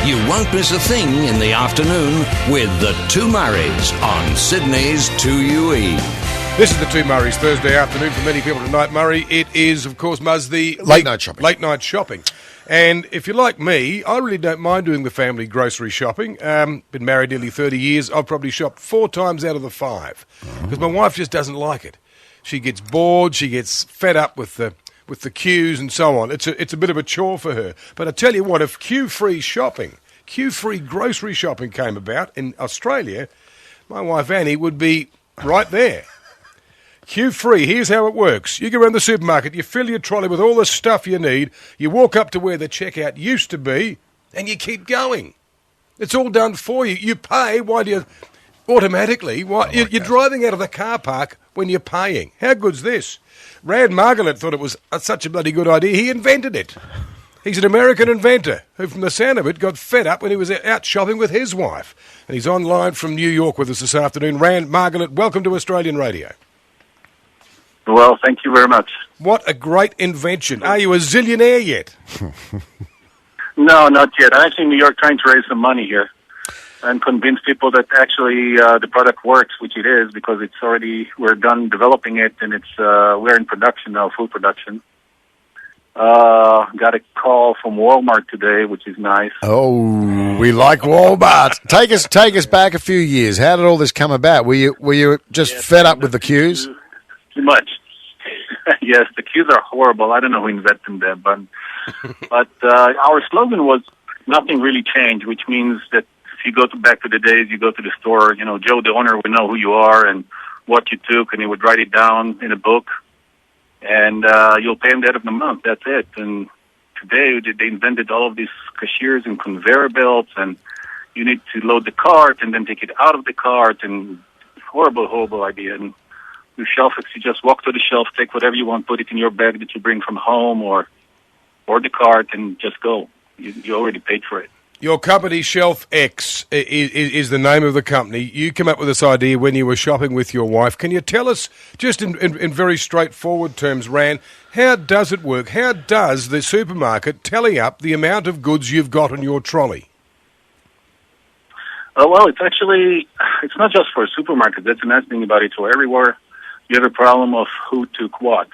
You won't miss a thing in the afternoon with the Two Murrays on Sydney's 2UE. This is the Two Murrays, Thursday afternoon for many people tonight. Murray, it is, of course, Muzz, the Late night shopping. And if you're like me, I really don't mind doing the family grocery shopping. Been married nearly 30 years. I've probably shopped 4 times out of the 5 because my wife just doesn't like it. She gets bored. She gets fed up with the queues and so on. It's a bit of a chore for her. But I tell you what, if queue-free grocery shopping came about in Australia, my wife Annie would be right there. Queue-free, here's how it works. You go around the supermarket, you fill your trolley with all the stuff you need, you walk up to where the checkout used to be, and you keep going. It's all done for you. You pay while you're automatically. You're driving out of the car park when you're paying. How good's this? Rand Margaret thought it was such a bloody good idea, he invented it. He's an American inventor who, from the sound of it, got fed up when he was out shopping with his wife. And he's online from New York with us this afternoon. Rand Margaret, welcome to Australian Radio. Well, thank you very much. What a great invention. Are you a zillionaire yet? No, not yet. I'm actually in New York trying to raise some money here and convince people that actually the product works, which it is, because it's already, we're done developing it, and it's we're in production now, full production. Got a call from Walmart today, which is nice. Oh, we like Walmart. Take us back a few years. How did all this come about? Were you just fed up with the queues? Too much. Yes, the queues are horrible. I don't know who invented them, but our slogan was nothing really changed, which means that if you go back to the days, you go to the store, Joe, the owner, would know who you are and what you took, and he would write it down in a book, and you'll pay him the end of the month. That's it. And today, they invented all of these cashiers and conveyor belts, and you need to load the cart and then take it out of the cart, and horrible idea. And with ShelfX, you just walk to the shelf, take whatever you want, put it in your bag that you bring from home or the cart, and just go. You already paid for it. Your company, ShelfX, is the name of the company. You came up with this idea when you were shopping with your wife. Can you tell us, just in very straightforward terms, Rand, how does it work? How does the supermarket tally up the amount of goods you've got on your trolley? Well, it's not just for a supermarket. That's the nice thing about it. So everywhere you have a problem of who took what.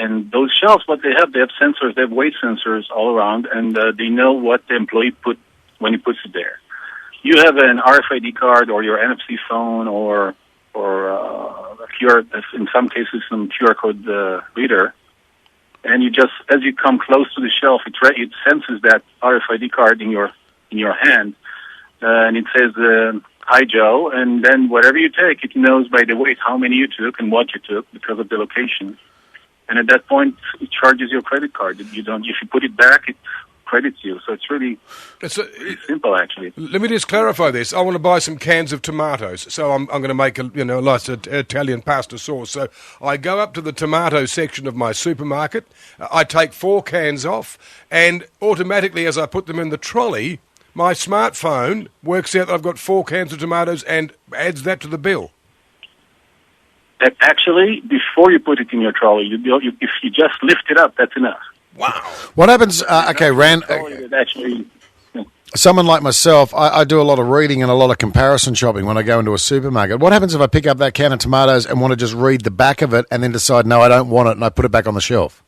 And those shelves, what they have sensors, they have weight sensors all around, and they know what the employee put when he puts it there. You have an RFID card or your NFC phone or a QR, in some cases, some QR code reader, and you just, as you come close to the shelf, it senses that RFID card in your hand, and it says, "Hi, Joe," and then whatever you take, it knows by the weight how many you took and what you took because of the location. And at that point, it charges your credit card. If you put it back, it credits you. So it's really simple, actually. Let me just clarify this. I want to buy some cans of tomatoes, so I'm going to make a nice Italian pasta sauce. So I go up to the tomato section of my supermarket. I take 4 cans off, and automatically, as I put them in the trolley, my smartphone works out that I've got 4 cans of tomatoes and adds that to the bill. Actually, before you put it in your trolley, if you just lift it up, that's enough. Wow. What happens, Rand, someone like myself, I do a lot of reading and a lot of comparison shopping when I go into a supermarket. What happens if I pick up that can of tomatoes and want to just read the back of it and then decide, no, I don't want it, and I put it back on the shelf?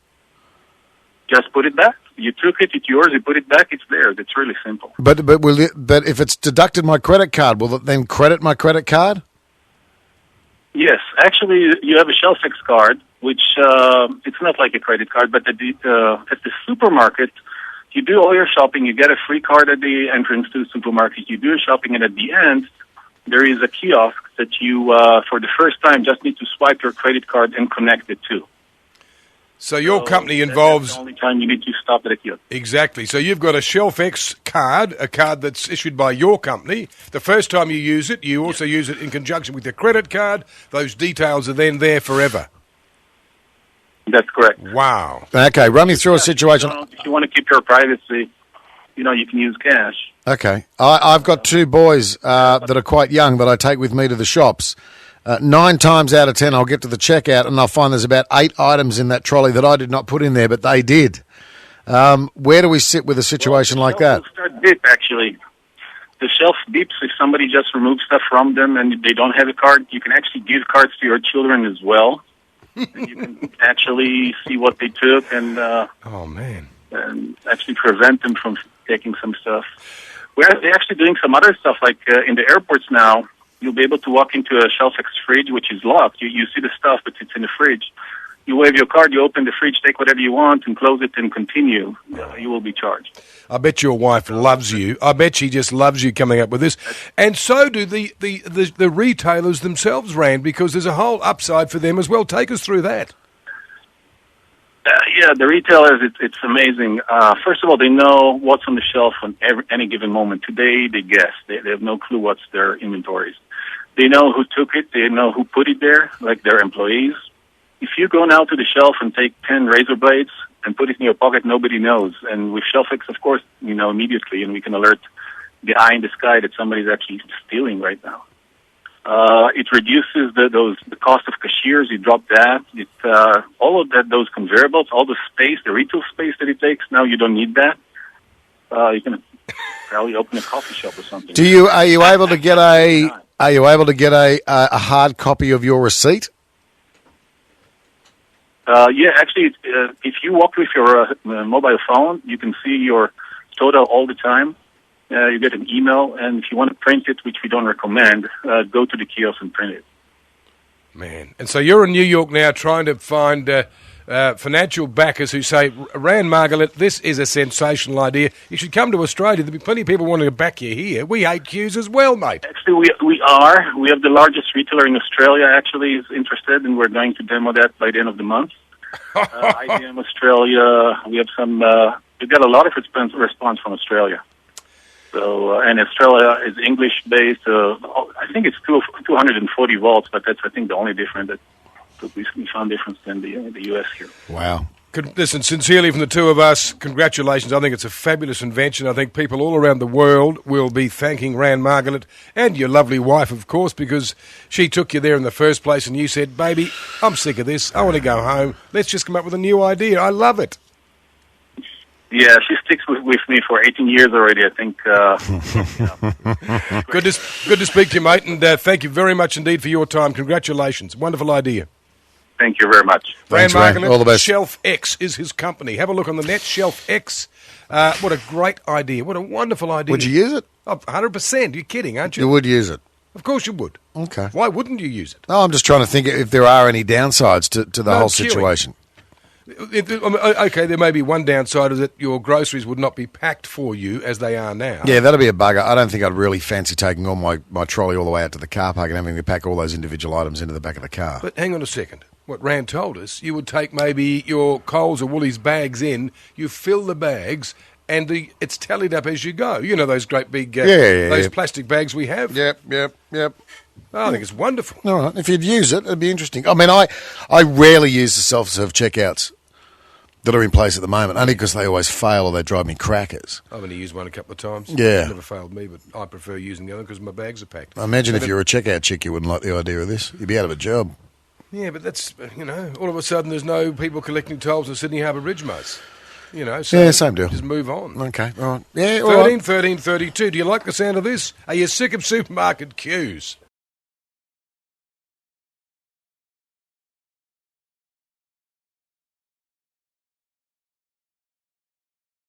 Just put it back. You took it, it's yours, you put it back, it's there. That's really simple. But if it's deducted my credit card, will it then credit my credit card? Yes, actually, you have a ShelfX card, which it's not like a credit card, but at the supermarket, you do all your shopping. You get a free card at the entrance to the supermarket. You do your shopping, and at the end, there is a kiosk that you, for the first time, just need to swipe your credit card and connect it to. So your company involves... That's the only time you need to stop at a kiosk. Exactly. So you've got a ShelfX card, a card that's issued by your company. The first time you use it, you also use it in conjunction with your credit card. Those details are then there forever. That's correct. Wow. Okay, run me through a situation. If you want to keep your privacy, you can use cash. Okay. I've got 2 boys that are quite young that I take with me to the shops. 9 times out of 10, I'll get to the checkout and I'll find there's about 8 items in that trolley that I did not put in there, but they did. Where do we sit with a situation like that? Will start beep, actually. The shelf beeps if somebody just removes stuff from them and they don't have a card. You can actually give cards to your children as well. And you can actually see what they took and Oh, man. and actually prevent them from taking some stuff. We're actually doing some other stuff, like in the airports now. You'll be able to walk into a ShelfX fridge, which is locked. You see the stuff, but it's in the fridge. You wave your card, you open the fridge, take whatever you want, and close it and continue. You will be charged. I bet your wife loves you. I bet she just loves you coming up with this. And so do the retailers themselves, Rand, because there's a whole upside for them as well. Take us through that. Yeah, the retailers, it's amazing. First of all, they know what's on the shelf on any given moment. Today, they guess. They have no clue what's their inventories. They know who took it. They know who put it there, like their employees. If you go now to the shelf and take 10 razor blades and put it in your pocket, nobody knows. And with ShelfX, of course, you know immediately, and we can alert the eye in the sky that somebody's actually stealing right now. It reduces the cost of cashiers. You drop that. All of that, those conveyor belts, all the space, the retail space that it takes. Now you don't need that. You can probably open a coffee shop or something. Are you able to get a hard copy of your receipt? Yeah, actually, if you walk with your mobile phone, you can see your total all the time. You get an email, and if you want to print it, which we don't recommend, go to the kiosk and print it. Man. And so you're in New York now trying to find financial backers who say, Rand Margaret, this is a sensational idea. You should come to Australia. There'll be plenty of people wanting to back you here. We hate queues as well, mate. Actually, we are. We have the largest retailer in Australia, actually, is interested, and we're going to demo that by the end of the month. IBM Australia, we have we've got a lot of response from Australia. So, and Australia is English-based. I think it's 240 volts, but that's, I think, the only difference that we found difference than the U.S. here. Wow. Listen, sincerely from the two of us, congratulations. I think it's a fabulous invention. I think people all around the world will be thanking Rand Margaret and your lovely wife, of course, because she took you there in the first place and you said, baby, I'm sick of this. I want to go home. Let's just come up with a new idea. I love it. Yeah, she sticks with me for 18 years already, I think. Good to speak to you, mate, and thank you very much indeed for your time. Congratulations. Wonderful idea. Thank you very much. Thanks, Rand Rand. Margaret, All the best. ShelfX is his company. Have a look on the net, ShelfX. What a great idea. What a wonderful idea. Would you use it? Oh, 100%. You're kidding, aren't you? You would use it. Of course you would. Okay. Why wouldn't you use it? No, I'm just trying to think if there are any downsides to the whole queuing. situation. Okay, there may be one downside, is that your groceries would not be packed for you as they are now. Yeah, that'll be a bugger. I don't think I'd really fancy taking all my trolley all the way out to the car park and having to pack all those individual items into the back of the car. But hang on a second. What Rand told us, you would take maybe your Coles or Woolies bags in, you fill the bags, and it's tallied up as you go. You know those great big those plastic bags we have? Yep. Oh, I think it's wonderful. All right. If you'd use it, it'd be interesting. I mean, I rarely use the self-serve checkouts that are in place at the moment, only because they always fail or they drive me crackers. I've only used one a couple of times. Yeah. It's never failed me, but I prefer using the other because my bags are packed. I imagine if you're a checkout chick, you wouldn't like the idea of this. You'd be out of a job. Yeah, but that's, all of a sudden there's no people collecting tolls at Sydney Harbour Bridge, mates. So yeah, same deal. Just move on. Okay, all right. Yeah, all 13, right. 13, 32. Do you like the sound of this? Are you sick of supermarket queues?